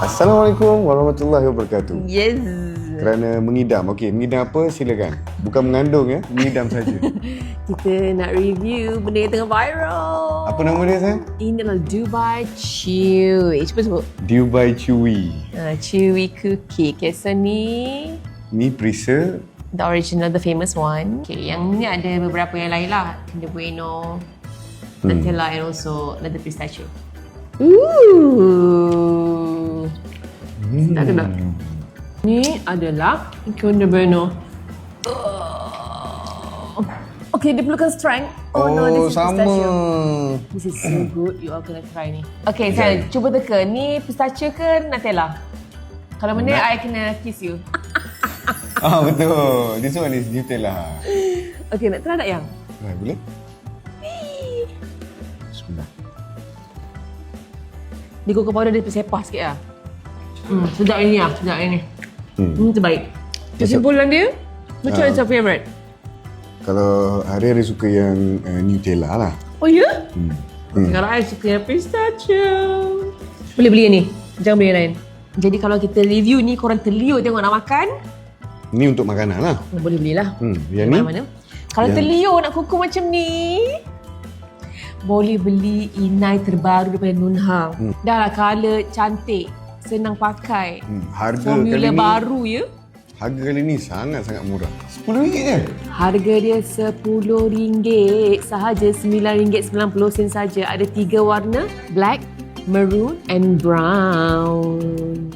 Assalamualaikum warahmatullahi wabarakatuh. Yes. Kerana mengidam. Okey, mengidam apa? Silakan. Bukan mengandung ya, mengidam saja. Kita nak review benda yang tengah viral. Apa nama dia sayang? Ini adalah Dubai Chewy. Cuba sebut. Dubai Chewy. Chewy cookie. Kesan ni Ni perisa. the original, the famous one. Okay, yang ni ada beberapa yang lain lah. Kinder Bueno, Nutella and also another pistachio. Ooh. Tak kena. Ni adalah Kinder Bueno. Okay, dia perlukan strength. Oh no, this is sama. pistachio. This is so good. You all kena try ni. Okay, saya cuba teka. Ni pistachio ke Nutella? Kalau mana, I kena kiss you. Betul. This one is Nutella. Okay, nak try tak yang? Boleh? Bismillah. Dia cocoa powder dia sepah sikit lah. Sedap ini lah, sedap ini. Terbaik. Kesimpulan dia, which one is your favourite? Kalau hari-hari suka yang Nutella lah. Oh ya? Kalau I suka yang pistachio. Boleh beli yang ni, jangan beli yang lain. Jadi kalau kita review ni, korang terliur tengok nak makan, Ni untuk makanan lah. boleh belilah. Yang ni? Mana? Kalau terliur nak kuku macam ni, boleh beli inai terbaru daripada Nunhang. Dah lah, colour cantik, senang pakai. Harga Formula kali ni, baru ya. harga kali ni sangat-sangat murah. RM10 je. Harga dia RM10 sahaja, RM9.90 saja. Ada 3 warna, black, maroon and brown.